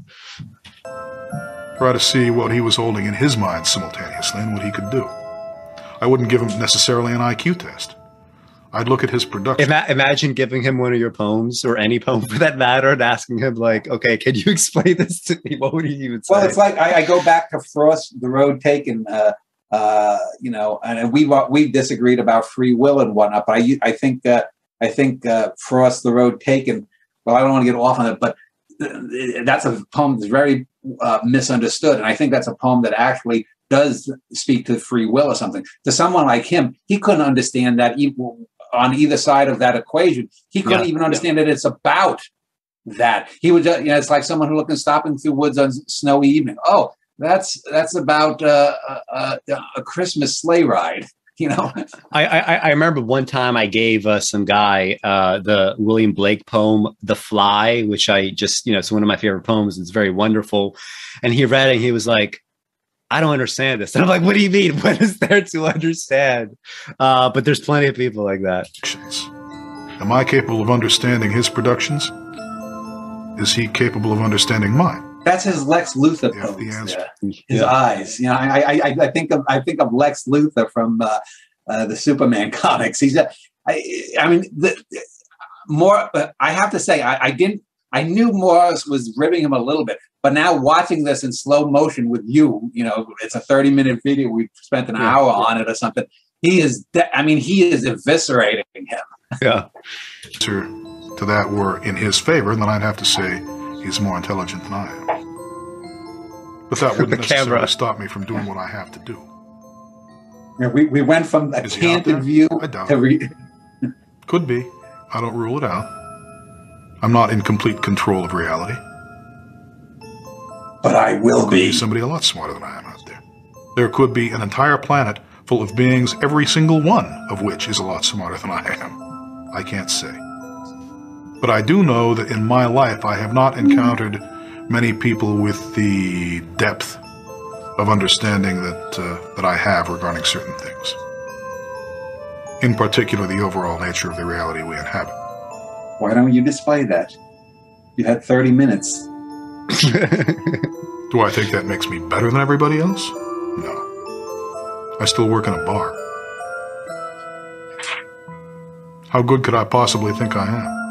Try to see what he was holding in his mind simultaneously and what he could do. I wouldn't give him necessarily an IQ test. I'd look at his production. Imagine giving him one of your poems, or any poem for that matter, and asking him like, okay, can you explain this to me? What would he would say? Well, it's like I go back to Frost, The Road Taken, you know, and we disagreed about free will and whatnot. But I think Frost, The Road Taken. Well, I don't want to get off on it, but that's a poem that's very misunderstood, and I think that's a poem that actually does speak to free will or something. To someone like him, he couldn't understand that on either side of that equation. He couldn't even understand that it's about that. He would just, you know, it's like someone who stopping through woods on snowy evening. Oh, that's about a Christmas sleigh ride. You know, I remember one time I gave some guy the William Blake poem, The Fly, which I just, you know, it's one of my favorite poems. It's very wonderful. And he read it and he was like, I don't understand this. And I'm like, what do you mean? What is there to understand? But there's plenty of people like that. Am I capable of understanding his productions? Is he capable of understanding mine? That's his Lex Luthor pose. His eyes. You know, I think of Lex Luthor from the Superman comics. He's I mean, more. I have to say, I knew Morris was ribbing him a little bit, but now watching this in slow motion with you, you know, it's a 30-minute video. We spent an hour on it or something. He is eviscerating him. Yeah. To that were in his favor, then I'd have to say he's more intelligent than I am. But that wouldn't necessarily stop me from doing what I have to do. Yeah, we went from a canted view to... Could be. I don't rule it out. I'm not in complete control of reality. But I will be. Somebody a lot smarter than I am out there. There could be an entire planet full of beings, every single one of which is a lot smarter than I am. I can't say. But I do know that in my life I have not encountered many people with the depth of understanding that I have regarding certain things. In particular, the overall nature of the reality we inhabit. Why don't you display that? You had 30 minutes. Do I think that makes me better than everybody else? No. I still work in a bar. How good could I possibly think I am?